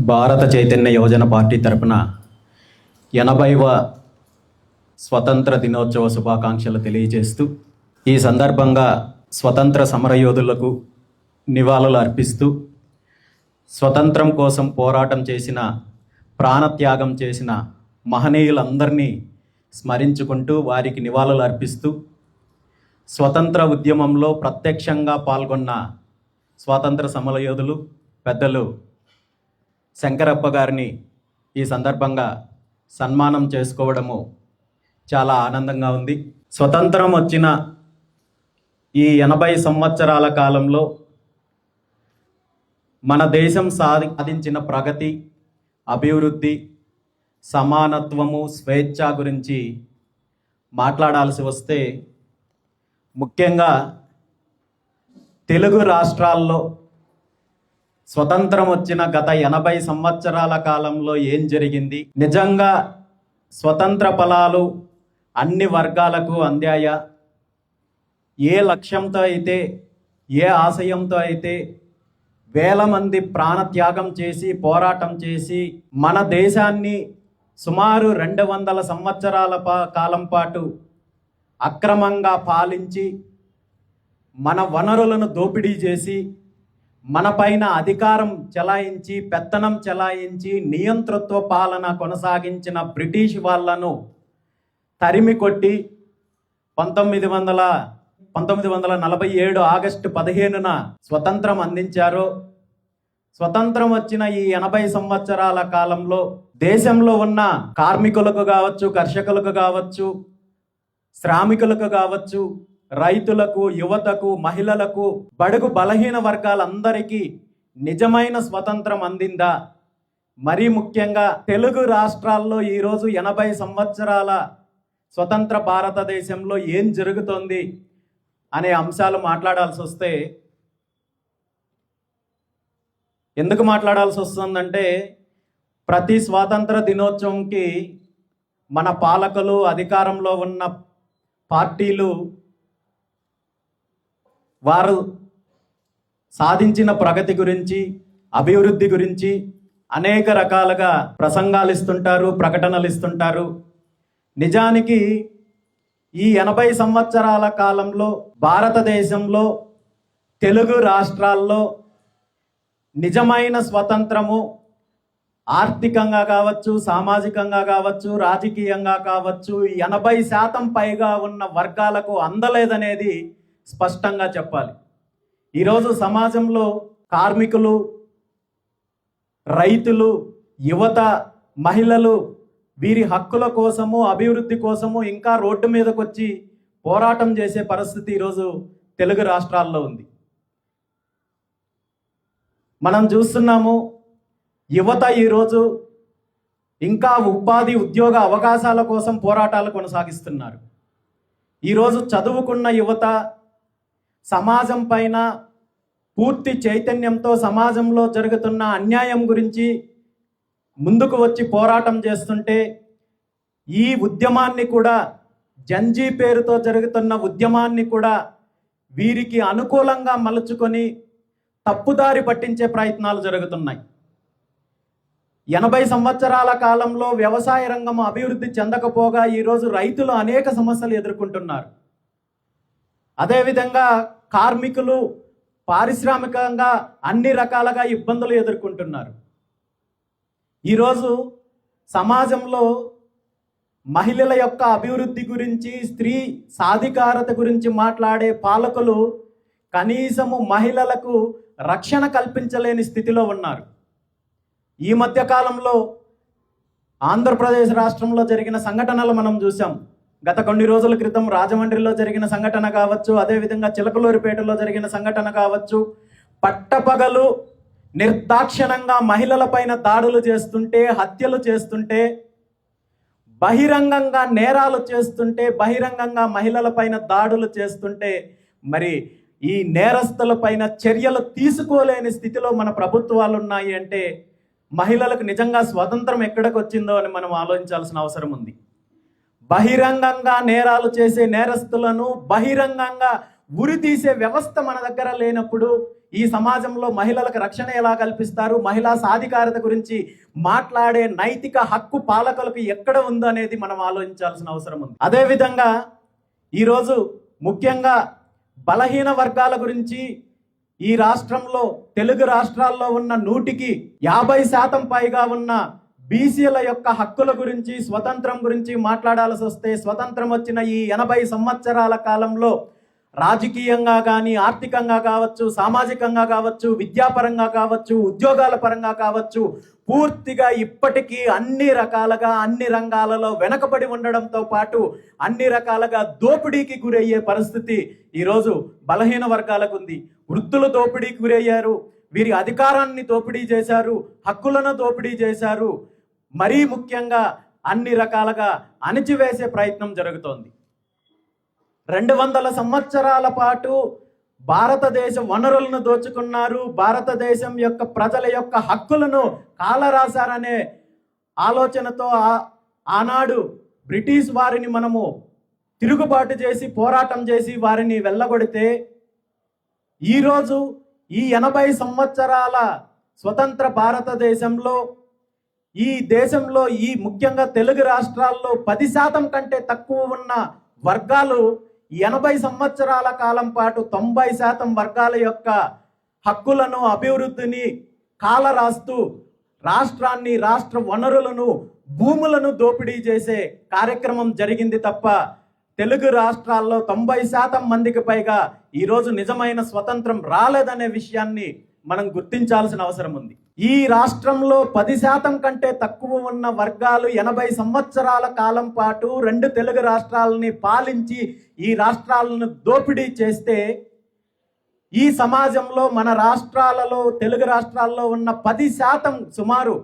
భారత చైతన్య యువజన పార్టీ తరపున 80వ స్వతంత్ర దినోత్సవ శుభాకాంక్షలు తెలియజేస్తూ ఈ సందర్భంగా స్వతంత్ర సమరయోధులకు నివాళులు అర్పిస్తూ స్వతంత్రం కోసం పోరాటం చేసిన ప్రాణత్యాగం చేసిన మహనీయులందరినీ స్మరించుకుంటూ వారికి నివాళులు అర్పిస్తూ స్వతంత్ర ఉద్యమంలో ప్రత్యక్షంగా పాల్గొన్న స్వాతంత్ర సమరయోధులు పెద్దలు శంకరప్ప గారిని ఈ సందర్భంగా సన్మానం చేసుకోవడము చాలా ఆనందంగా ఉంది. స్వతంత్రం వచ్చిన ఈ 80 సంవత్సరాల కాలంలో మన దేశం సాధించిన ప్రగతి, అభివృద్ధి, సమానత్వము, స్వేచ్ఛ గురించి మాట్లాడాల్సి వస్తే ముఖ్యంగా తెలుగు రాష్ట్రాల్లో స్వతంత్రం వచ్చిన గత 80 సంవత్సరాల కాలంలో ఏం జరిగింది, నిజంగా స్వతంత్ర ఫలాలు అన్ని వర్గాలకు అందాయా, ఏ లక్ష్యంతో అయితే ఏ ఆశయంతో అయితే వేల మంది ప్రాణత్యాగం చేసి పోరాటం చేసి మన దేశాన్ని సుమారు 200 సంవత్సరాల కాలం పాటు అక్రమంగా పాలించి మన వనరులను దోపిడీ చేసి మన పైన అధికారం చెలాయించి పెత్తనం చెలాయించి నియంతృత్వ పాలన కొనసాగించిన బ్రిటిష్ వాళ్ళను తరిమి కొట్టి 1947 ఆగస్టు 15న స్వతంత్రం అందించారు. స్వతంత్రం వచ్చిన ఈ 80 సంవత్సరాల కాలంలో దేశంలో ఉన్న కార్మికులకు కావచ్చు, కర్షకులకు కావచ్చు, శ్రామికులకు కావచ్చు, రైతులకు, యువతకు, మహిళలకు, బడుగు బలహీన వర్గాలందరికీ నిజమైన స్వతంత్రం అందిందా? మరీ ముఖ్యంగా తెలుగు రాష్ట్రాల్లో ఈరోజు 80 సంవత్సరాల స్వతంత్ర భారతదేశంలో ఏం జరుగుతోంది అనే అంశాలు మాట్లాడాల్సి వస్తే ఎందుకు మాట్లాడాల్సి వస్తుందంటే ప్రతి స్వాతంత్ర దినోత్సవంకి మన పాలకులు, అధికారంలో ఉన్న పార్టీలు వారు సాధించిన ప్రగతి గురించి, అభివృద్ధి గురించి అనేక రకాలుగా ప్రసంగాలు ఇస్తుంటారు, ప్రకటనలు ఇస్తుంటారు. నిజానికి ఈ 80 సంవత్సరాల కాలంలో భారతదేశంలో తెలుగు రాష్ట్రాల్లో నిజమైన స్వతంత్రము ఆర్థికంగా కావచ్చు, సామాజికంగా కావచ్చు, రాజకీయంగా కావచ్చు 80% పైగా ఉన్న వర్గాలకు అందలేదనేది స్పష్టంగా చెప్పాలి. ఈరోజు సమాజంలో కార్మికులు, రైతులు, యువత, మహిళలు వీరి హక్కుల కోసము, అభివృద్ధి కోసము ఇంకా రోడ్డు మీదకి వచ్చి పోరాటం చేసే పరిస్థితి ఈరోజు తెలుగు రాష్ట్రాల్లో ఉంది. మనం చూస్తున్నాము యువత ఈరోజు ఇంకా ఉపాధి, ఉద్యోగ అవకాశాల కోసం పోరాటాలు కొనసాగిస్తున్నారు. ఈరోజు చదువుకున్న యువత సమాజం పైన పూర్తి చైతన్యంతో సమాజంలో జరుగుతున్న అన్యాయం గురించి ముందుకు వచ్చి పోరాటం చేస్తుంటే ఈ ఉద్యమాన్ని కూడా, జంజీ పేరుతో జరుగుతున్న ఉద్యమాన్ని కూడా వీరికి అనుకూలంగా మలుచుకొని తప్పుదారి పట్టించే ప్రయత్నాలు జరుగుతున్నాయి. 80 సంవత్సరాల కాలంలో వ్యవసాయ రంగం అభివృద్ధి చెందకపోగా ఈరోజు రైతులు అనేక సమస్యలు ఎదుర్కొంటున్నారు. అదేవిధంగా కార్మికులు పారిశ్రామికంగా అన్ని రకాలుగా ఇబ్బందులు ఎదుర్కొంటున్నారు. ఈరోజు సమాజంలో మహిళల యొక్క అభివృద్ధి గురించి, స్త్రీ సాధికారత గురించి మాట్లాడే పాలకులు కనీసము మహిళలకు రక్షణ కల్పించలేని స్థితిలో ఉన్నారు. ఈ మధ్య కాలంలో ఆంధ్రప్రదేశ్ రాష్ట్రంలో జరిగిన సంఘటనలు మనం చూసాం. గత కొన్ని రోజుల క్రితం రాజమండ్రిలో జరిగిన సంఘటన కావచ్చు, అదేవిధంగా చిలకలూరిపేటలో జరిగిన సంఘటన కావచ్చు, పట్టపగలు నిర్దాక్షిణంగా మహిళల పైన దాడులు చేస్తుంటే, హత్యలు చేస్తుంటే, బహిరంగంగా నేరాలు చేస్తుంటే, బహిరంగంగా మహిళల పైన దాడులు చేస్తుంటే మరి ఈ నేరస్తుల పైన చర్యలు తీసుకోలేని స్థితిలో మన ప్రభుత్వాలు ఉన్నాయి అంటే మహిళలకు నిజంగా స్వతంత్రం ఎక్కడికి వచ్చిందో అని మనం ఆలోచించాల్సిన అవసరం ఉంది. బహిరంగంగా నేరాలు చేసే నేరస్తులను బహిరంగంగా ఉరి తీసే వ్యవస్థ మన దగ్గర లేనప్పుడు ఈ సమాజంలో మహిళలకు రక్షణ ఎలా కల్పిస్తారు? మహిళా సాధికారత గురించి మాట్లాడే నైతిక హక్కు పాలకులకు ఎక్కడ ఉందో అనేది మనం ఆలోచించాల్సిన అవసరం ఉంది. అదేవిధంగా ఈరోజు ముఖ్యంగా బలహీన వర్గాల గురించి ఈ రాష్ట్రంలో తెలుగు రాష్ట్రాల్లో ఉన్న 100కి 50% పైగా ఉన్న బీసీల యొక్క హక్కుల గురించి, స్వతంత్రం గురించి మాట్లాడాల్సి వస్తే, స్వతంత్రం వచ్చిన ఈ 80 సంవత్సరాల కాలంలో రాజకీయంగా కానీ, ఆర్థికంగా కావచ్చు, సామాజికంగా కావచ్చు, విద్యాపరంగా కావచ్చు, ఉద్యోగాల పరంగా కావచ్చు, పూర్తిగా ఇప్పటికీ అన్ని రకాలుగా అన్ని రంగాలలో వెనకబడి ఉండడంతో పాటు అన్ని రకాలుగా దోపిడీకి గురయ్యే పరిస్థితి ఈరోజు బలహీన వర్గాలకు ఉంది. వృద్ధులు దోపిడీకి గురయ్యారు, వీరి అధికారాన్ని దోపిడీ చేశారు, హక్కులను దోపిడీ చేశారు. మరీ ముఖ్యంగా అన్ని రకాలుగా అణిచివేసే ప్రయత్నం జరుగుతోంది. 200 సంవత్సరాల పాటు భారతదేశ వనరులను దోచుకున్నారు, భారతదేశం యొక్క ప్రజల యొక్క హక్కులను కాలరాశారనే ఆలోచనతో ఆనాడు బ్రిటిష్ వారిని మనము తిరుగుబాటు చేసి పోరాటం చేసి వారిని వెళ్ళగొడితే, ఈరోజు ఈ 80 సంవత్సరాల స్వతంత్ర భారతదేశంలో ఈ దేశంలో ఈ ముఖ్యంగా తెలుగు రాష్ట్రాల్లో 10% కంటే తక్కువ ఉన్న వర్గాలు 80 సంవత్సరాల కాలం పాటు 90% వర్గాల యొక్క హక్కులను, అభివృద్ధిని కాలరాస్తూ రాష్ట్రాన్ని, రాష్ట్ర వనరులను, భూములను దోపిడీ చేసే కార్యక్రమం జరిగింది తప్ప తెలుగు రాష్ట్రాల్లో 90% మందికి పైగా ఈరోజు నిజమైన స్వతంత్రం రాలేదనే విషయాన్ని మనం గుర్తించాల్సిన అవసరం ఉంది. ఈ రాష్ట్రంలో 10% కంటే తక్కువ ఉన్న వర్గాలు 80 సంవత్సరాల కాలం పాటు 2 తెలుగు రాష్ట్రాలని పాలించి ఈ రాష్ట్రాలను దోపిడీ చేస్తే, ఈ సమాజంలో మన రాష్ట్రాలలో తెలుగు రాష్ట్రాల్లో ఉన్న 10% సుమారు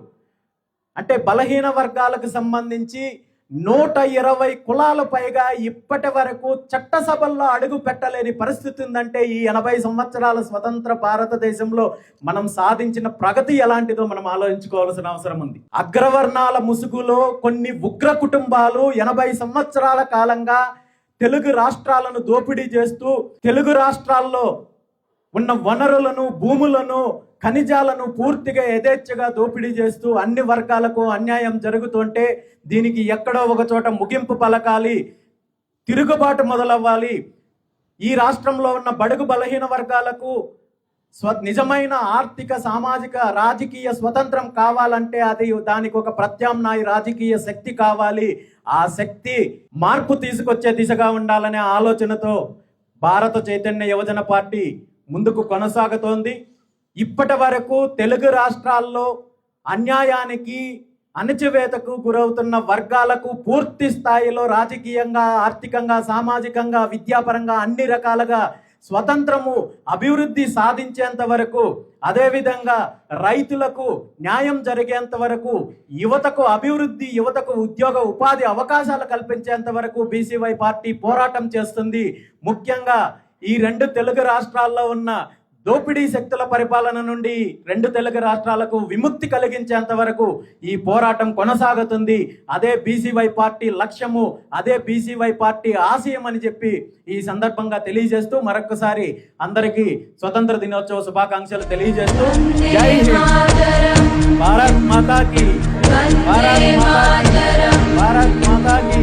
అంటే బలహీన వర్గాలకు సంబంధించి 120 కులాల పైగా ఇప్పటి వరకు చట్టసభల్లో అడుగు పెట్టలేని పరిస్థితి ఉందంటే ఈ 80 సంవత్సరాల స్వతంత్ర భారతదేశంలో మనం సాధించిన ప్రగతి ఎలాంటిదో మనం ఆలోచించుకోవాల్సిన అవసరం ఉంది. అగ్రవర్ణాల ముసుగులో కొన్ని ఉగ్ర కుటుంబాలు 80 సంవత్సరాల కాలంగా తెలుగు రాష్ట్రాలను దోపిడీ చేస్తూ తెలుగు రాష్ట్రాల్లో ఉన్న వనరులను, భూములను, ఖనిజాలను పూర్తిగా యథేచ్ఛగా దోపిడీ చేస్తూ అన్ని వర్గాలకు అన్యాయం జరుగుతుంటే దీనికి ఎక్కడో ఒక చోట ముగింపు పలకాలి, తిరుగుబాటు మొదలవ్వాలి. ఈ రాష్ట్రంలో ఉన్న బడుగు బలహీన వర్గాలకు నిజమైన ఆర్థిక, సామాజిక, రాజకీయ స్వతంత్రం కావాలంటే దానికి ఒక ప్రత్యామ్నాయ రాజకీయ శక్తి కావాలి. ఆ శక్తి మార్పు తీసుకొచ్చే దిశగా ఉండాలనే ఆలోచనతో భారత చైతన్య యువజన పార్టీ ముందుకు కొనసాగుతోంది. ఇప్పటి వరకు తెలుగు రాష్ట్రాల్లో అన్యాయానికి, అణచివేతకు గురవుతున్న వర్గాలకు పూర్తి స్థాయిలో రాజకీయంగా, ఆర్థికంగా, సామాజికంగా, విద్యాపరంగా అన్ని రకాలుగా స్వతంత్రము, అభివృద్ధి సాధించేంత వరకు, అదేవిధంగా రైతులకు న్యాయం జరిగేంత వరకు, యువతకు అభివృద్ధి, యువతకు ఉద్యోగ ఉపాధి అవకాశాలు కల్పించేంత వరకు బీసీవై పార్టీ పోరాటం చేస్తుంది. ముఖ్యంగా ఈ 2 తెలుగు రాష్ట్రాల్లో ఉన్న దోపిడీ శక్తుల పరిపాలన నుండి 2 తెలుగు రాష్ట్రాలకు విముక్తి కలిగించేంత వరకు ఈ పోరాటం కొనసాగుతుంది. అదే బీసీవై పార్టీ లక్ష్యము, అదే బీసీవై పార్టీ ఆశయం అని చెప్పి ఈ సందర్భంగా తెలియజేస్తూ మరొకసారి అందరికీ స్వతంత్ర దినోత్సవ శుభాకాంక్షలు తెలియజేస్తూ జై హింద్, భారత్ మాతా కీ, భారత్ మాతా కీ, భారత్ మాతా కీ.